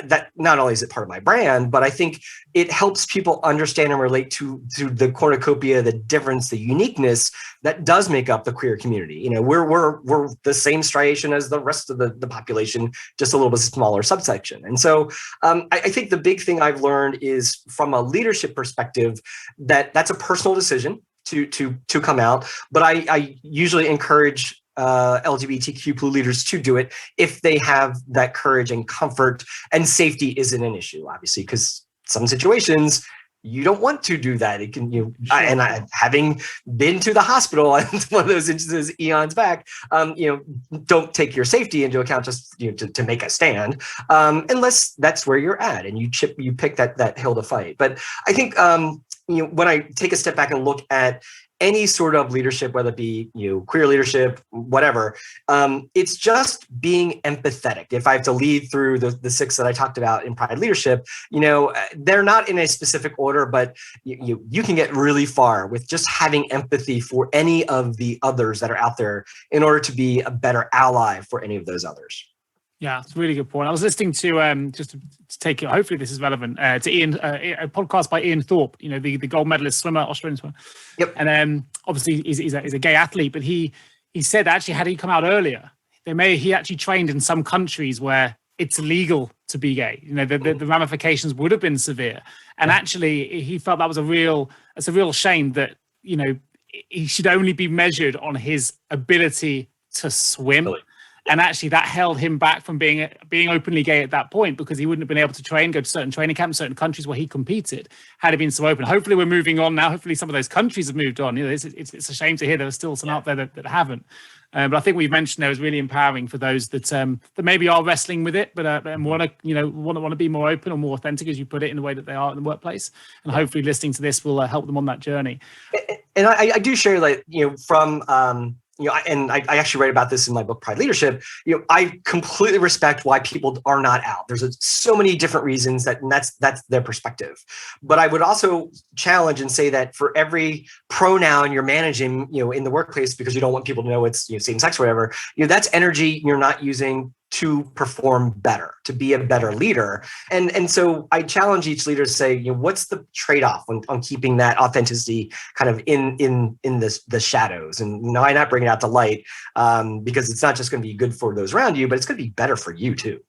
that not only is it part of my brand, but I think it helps people understand and relate to the cornucopia, the difference, the uniqueness that does make up the queer community. We're the same striation as the rest of the population, just a little bit smaller subsection. And so I think the big thing I've learned is from a leadership perspective that's a personal decision to come out, but I usually encourage LGBTQ+ leaders to do it if they have that courage and comfort, and safety isn't an issue, obviously, because some situations you don't want to do that. It can, having been to the hospital and one of those instances eons back, don't take your safety into account just to make a stand, unless that's where you're at and you pick that hill to fight. But I think when I take a step back and look at any sort of leadership, whether it be queer leadership, whatever, it's just being empathetic. If I have to lead through the 6 that I talked about in Pride Leadership, they're not in a specific order, but you can get really far with just having empathy for any of the others that are out there in order to be a better ally for any of those others. Yeah, it's a really good point. I was listening to just to take it. Hopefully, this is relevant to Ian, a podcast by Ian Thorpe. The gold medalist swimmer, Australian swimmer. Yep. And obviously, he's a gay athlete, but he said that actually, had he come out earlier, he actually trained in some countries where it's illegal to be gay. The ramifications would have been severe. And actually, he felt it's a real shame that he should only be measured on his ability to swim. Totally. And actually, that held him back from being openly gay at that point, because he wouldn't have been able to go to certain training camps, certain countries where he competed, had it been so open. Hopefully, we're moving on now. Hopefully, some of those countries have moved on. It's a shame to hear there are still some out there that haven't. But I think we've mentioned there is really empowering for those that maybe are wrestling with it, but want to be more open or more authentic, as you put it, in the way that they are in the workplace. And hopefully, listening to this will help them on that journey. And I do share from. And I actually write about this in my book, Pride Leadership. I completely respect why people are not out. There's so many different reasons and that's their perspective. But I would also challenge and say that for every pronoun you're managing, in the workplace, because you don't want people to know it's same sex or whatever, that's energy you're not using to perform better, to be a better leader. And so I challenge each leader to say, what's the trade-off on keeping that authenticity kind of in the shadows? And why not bring it out to light? Because it's not just going to be good for those around you, but it's going to be better for you too.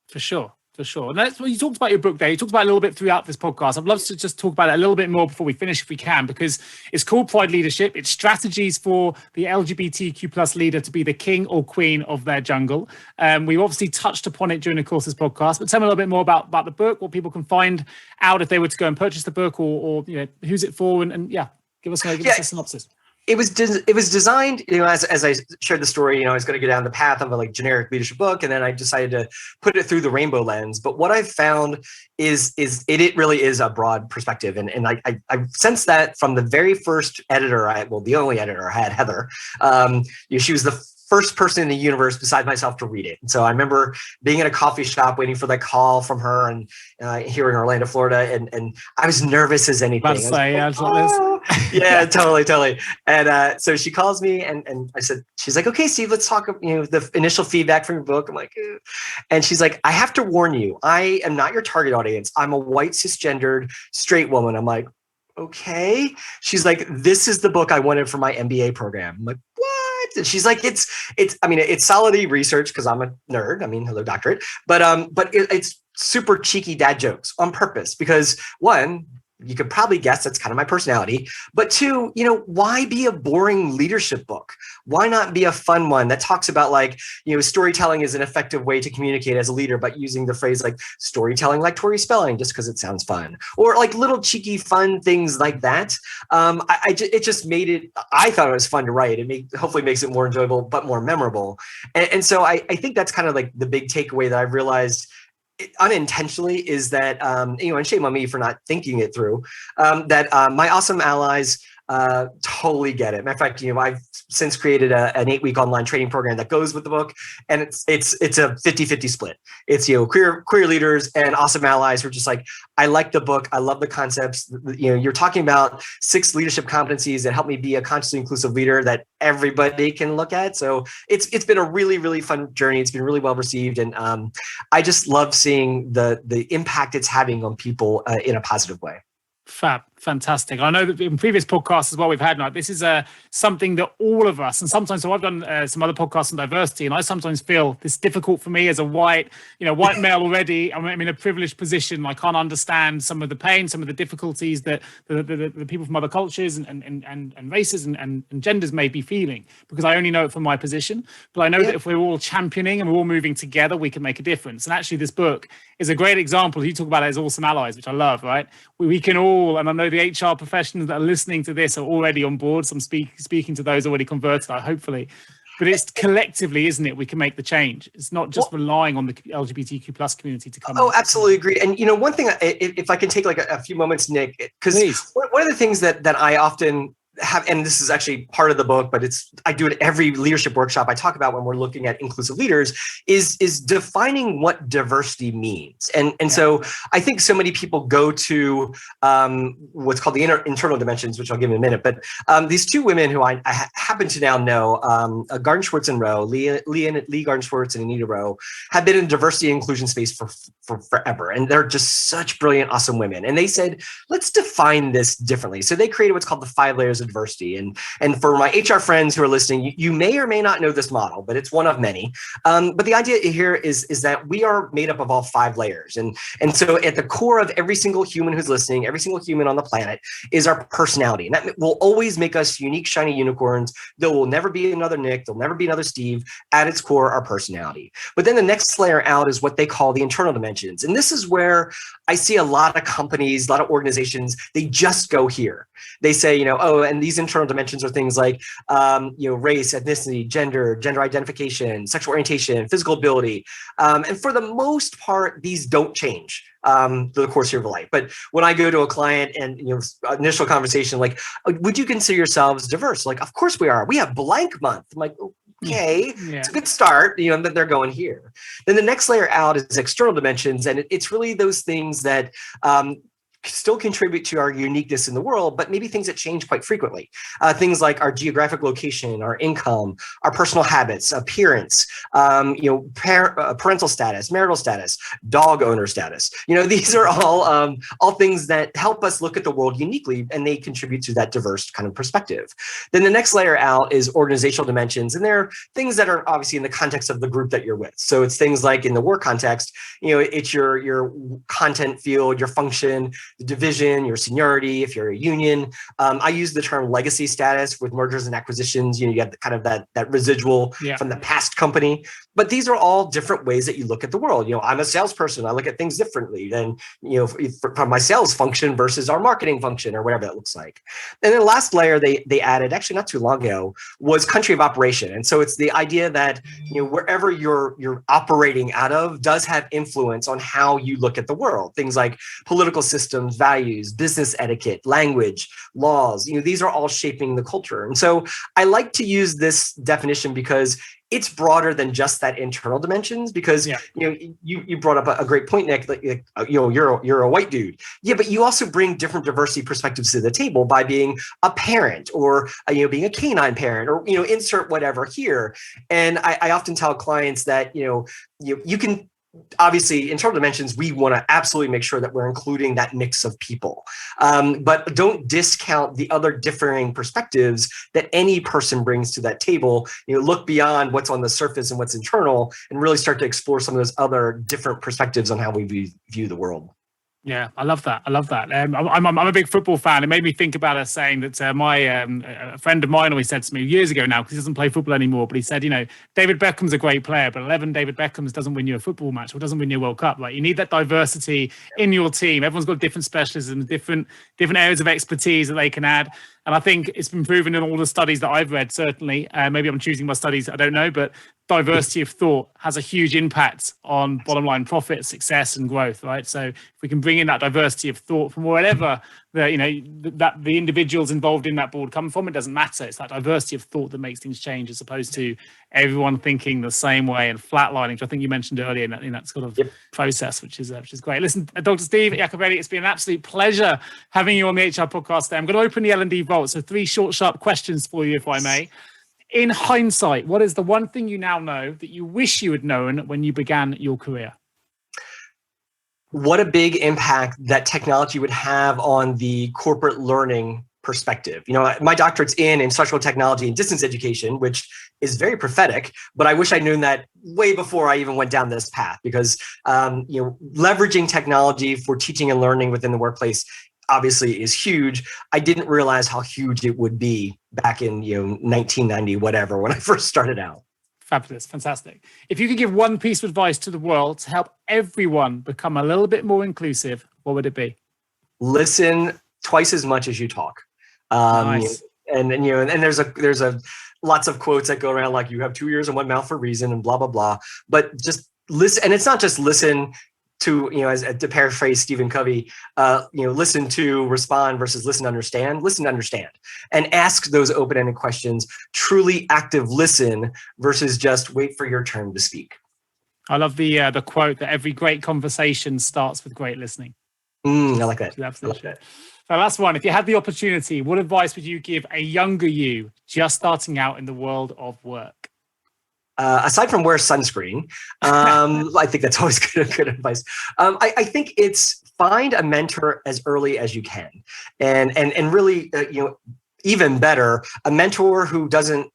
For sure. And that's what you talked about your book there. You talked about it a little bit throughout this podcast. I'd love to just talk about it a little bit more before we finish, if we can, because it's called Pride Leadership. It's strategies for the LGBTQ plus leader to be the king or queen of their jungle. We obviously touched upon it during the course of this podcast, but tell me a little bit more about the book, what people can find out if they were to go and purchase the book, or who's it for, and give us a synopsis. It was designed, as I shared the story, I was going to go down the path of a generic leadership book, and then I decided to put it through the rainbow lens. But what I've found is it really is a broad perspective, and I sensed that from the very first editor, the only editor I had, Heather. She was the first person in the universe besides myself to read it. And so I remember being in a coffee shop waiting for that call from her, and here in Orlando, Florida, and I was nervous as anything. Yeah, totally. And so she calls me, and she's like, okay, Steve, let's talk, the initial feedback from your book. I'm like, ew. And she's like, I have to warn you, I am not your target audience. I'm a white, cisgendered, straight woman. I'm like, okay. She's like, this is the book I wanted for my MBA program. I'm like, what? And she's like, it's solidly research, because I'm a nerd. Hello, doctorate. But it's super cheeky dad jokes on purpose, because one, you could probably guess that's kind of my personality. But two, why be a boring leadership book? Why not be a fun one that talks about storytelling is an effective way to communicate as a leader, but using the phrase storytelling like Tori Spelling, just because it sounds fun, or little cheeky fun things like that. It just made it, I thought it was fun to write. It hopefully makes it more enjoyable, but more memorable. And so I think that's kind of the big takeaway that I've realized unintentionally is that, and shame on me for not thinking it through, that my awesome allies totally get it. Matter of fact, I've since created an 8-week online training program that goes with the book, and it's a 50-50 split. It's queer leaders and awesome allies who are just I like the book, I love the concepts. You're talking about 6 leadership competencies that help me be a consciously inclusive leader that everybody can look at. So it's been a really, really fun journey. It's been really well received, and I just love seeing the impact it's having on people in a positive way. Fab. Fantastic. I know that in previous podcasts as well we've had, like, this is something that all of us, and sometimes, so I've done some other podcasts on diversity, and I sometimes feel it's difficult for me as a white male already. I'm in a privileged position. I can't understand some of the pain, some of the difficulties that the people from other cultures and races and genders may be feeling, because I only know it from my position. But I know that if we're all championing and we're all moving together, we can make a difference. And actually this book is a great example. You talk about it as awesome allies, which I love, right? We can all, and I know the HR professionals that are listening to this are already on board. So I'm speaking to those already converted, hopefully. But it's collectively, isn't it? We can make the change. It's not just relying on the LGBTQ plus community to come. Oh, absolutely agree. And one thing, if I can take like a few moments, Nick, because one of the things that I often have, and this is actually part of the book, but I do it every leadership workshop I talk about when we're looking at inclusive leaders, is defining what diversity means. And so I think so many people go to what's called the internal dimensions, which I'll give in a minute. But these two women who I happen to now know, Garden Schwartz and Rowe, Lee Garden Schwartz and Anita Rowe, have been in diversity and inclusion space for forever. And they're just such brilliant, awesome women. And they said, let's define this differently. So they created what's called the 5 layers of diversity. And for my HR friends who are listening, you may or may not know this model, but it's one of many. But the idea here is that we are made up of all 5 layers. And so at the core of every single human who's listening, every single human on the planet, is our personality. And that will always make us unique, shiny unicorns. There will never be another Nick. There'll never be another Steve. At its core, our personality. But then the next layer out is what they call the internal dimensions. And this is where I see a lot of companies, a lot of organizations, they just go here. They say, and these internal dimensions are things like, race, ethnicity, gender identification, sexual orientation, physical ability. And for the most part, these don't change the course of your life. But when I go to a client and, initial conversation, like, would you consider yourselves diverse? Like, of course we are. We have blank month. I'm like, okay, it's a good start, that they're going here. Then the next layer out is external dimensions. And it's really those things that still contribute to our uniqueness in the world, but maybe things that change quite frequently. Things like our geographic location, our income, our personal habits, appearance, parental status, marital status, dog owner status. These are all things that help us look at the world uniquely, and they contribute to that diverse kind of perspective. Then the next layer out is organizational dimensions, and they're things that are obviously in the context of the group that you're with. So it's things like in the work context, it's your content field, your function, the division, your seniority, if you're a union. I use the term legacy status with mergers and acquisitions. You have kind of that residual from the past company. But these are all different ways that you look at the world. I'm a salesperson. I look at things differently than, from my sales function versus our marketing function or whatever that looks like. And then the last layer they added, actually not too long ago, was country of operation. And so it's the idea that, wherever you're operating out of does have influence on how you look at the world. Things like political systems, values, business etiquette, language, laws, these are all shaping the culture. And so I like to use this definition because it's broader than just that internal dimensions, because you brought up a great point, Nick. You're a white dude, but you also bring different diversity perspectives to the table by being a parent, or being a canine parent, or insert whatever here. And I often tell clients that you can. Obviously, internal dimensions, we want to absolutely make sure that we're including that mix of people. But don't discount the other differing perspectives that any person brings to that table. Look beyond what's on the surface and what's internal, and really start to explore some of those other different perspectives on how we view the world. Yeah, I love that. I'm a big football fan. It made me think about a saying that a friend of mine always said to me years ago now, because he doesn't play football anymore, but he said, David Beckham's a great player, but 11 David Beckhams doesn't win you a football match or doesn't win you a World Cup. Like, you need that diversity in your team. Everyone's got different specialisms, different areas of expertise that they can add. And I think it's been proven in all the studies that I've read, certainly. Maybe I'm choosing my studies, I don't know, but diversity of thought has a huge impact on bottom line profit, success, and growth, right? So if we can bring in that diversity of thought from wherever that the individuals involved in that board come from, it doesn't matter. It's that diversity of thought that makes things change, as opposed to everyone thinking the same way and flatlining, which I think you mentioned earlier in that sort of process, which is great. Listen, Dr. Steve Yacovelli, it's been an absolute pleasure having you on the HR podcast today. I'm going to open the L&D vault. So 3 short, sharp questions for you, if I may. In hindsight, what is the one thing you now know that you wish you had known when you began your career? what a big impact that technology would have on the corporate learning perspective. My doctorate's in instructional technology and distance education, which is very prophetic, but I wish I'd known that way before I even went down this path, because leveraging technology for teaching and learning within the workplace obviously is huge. I didn't realize how huge it would be back in 1990, whatever, when I first started out. Fabulous. Fantastic. If you could give one piece of advice to the world to help everyone become a little bit more inclusive, what would it be? Listen twice as much as you talk. Nice. And there's a lots of quotes that go around like, you have 2 ears and 1 mouth for a reason, and blah, blah, blah. But just listen. And it's not just listen to, as to paraphrase Stephen Covey, listen to respond versus listen to understand, and ask those open-ended questions. Truly active listen versus just wait for your turn to speak. I love the quote that every great conversation starts with great listening. I like that. Absolutely. I like that. So last one, if you had the opportunity, what advice would you give a younger you just starting out in the world of work? Aside from wear sunscreen, I think that's always good advice. I think it's find a mentor as early as you can, and really, even better, a mentor who doesn't,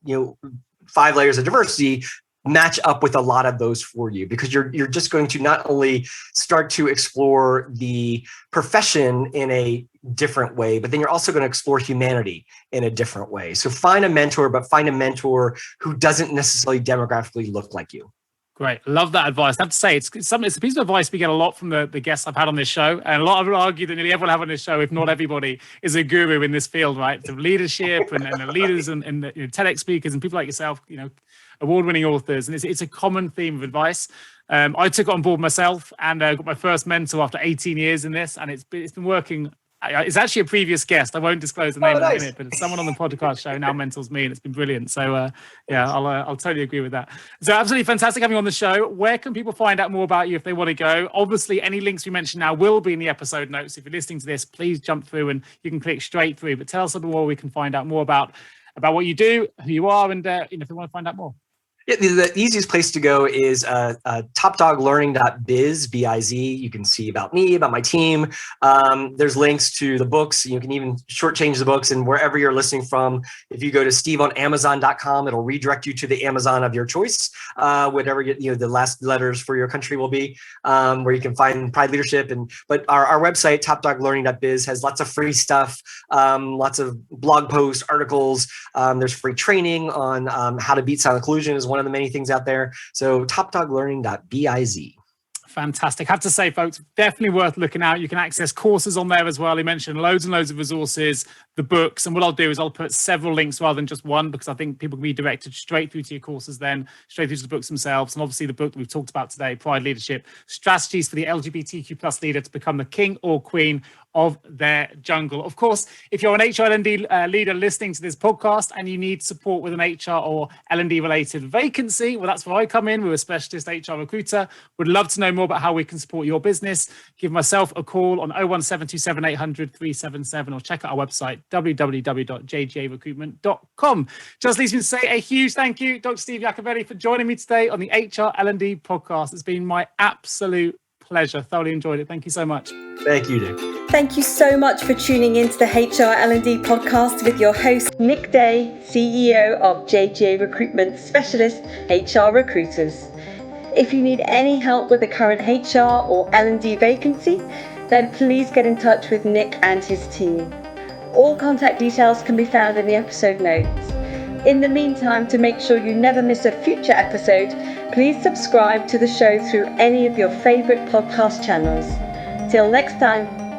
5 layers of diversity, match up with a lot of those for you, because you're just going to not only start to explore the profession in a different way, but then you're also going to explore humanity in a different way. So find a mentor, but find a mentor who doesn't necessarily demographically look like you. Great. Love that advice. I have to say, it's a piece of advice we get a lot from the guests I've had on this show. And a lot of them argue that nearly everyone I have on this show, if not everybody, is a guru in this field, right? So leadership and the leaders and TEDx speakers and people like yourself, award-winning authors. And it's a common theme of advice. I took it on board myself and got my first mentor after 18 years in this. And it's been working. It's actually a previous guest. I won't disclose the name in a minute, but it's someone on the podcast show now mentors me, and it's been brilliant. So I'll totally agree with that. So absolutely fantastic having you on the show. Where can people find out more about you if they want to go? Obviously, any links we mentioned now will be in the episode notes. If you're listening to this, please jump through and you can click straight through. But tell us a little more. We can find out more about what you do, who you are, and if they want to find out more. Yeah, the easiest place to go is TopDogLearning.biz, B-I-Z. You can see about me, about my team. There's links to the books. You can even shortchange the books, and wherever you're listening from, if you go to steveonamazon.com, it'll redirect you to the Amazon of your choice, whatever the last letters for your country will be, where you can find Pride Leadership. But our website, TopDogLearning.biz, has lots of free stuff, lots of blog posts, articles. There's free training on how to beat silent collusion is one of the many things out there. So TopDogLearning.biz. Fantastic. I have to say, folks, definitely worth looking out. You can access courses on there as well. He mentioned loads and loads of resources, the books. And what I'll do is I'll put several links rather than just one, because I think people can be directed straight through to your courses then, straight through to the books themselves. And obviously the book that we've talked about today, Pride Leadership, Strategies for the LGBTQ plus leader to become the king or queen of their jungle. Of course, if you're an HR L&D leader listening to this podcast and you need support with an HR or L&D related vacancy, well, that's where I come in. We're a specialist HR recruiter. Would love to know more about how we can support your business. Give myself a call on 01727 800 377 or check out our website, www.jgarecruitment.com. Just leaves me to say a huge thank you, Dr. Steve Yacovelli, for joining me today on the HR L&D podcast. It's been my absolute pleasure. Thoroughly enjoyed it. Thank you so much. Thank you, Nick. Thank you so much for tuning into the HR L&D podcast with your host, Nick Day, CEO of JGA Recruitment, Specialist HR Recruiters. If you need any help with a current HR or L&D vacancy, then please get in touch with Nick and his team. All contact details can be found in the episode notes. In the meantime, to make sure you never miss a future episode, please subscribe to the show through any of your favorite podcast channels. Till next time.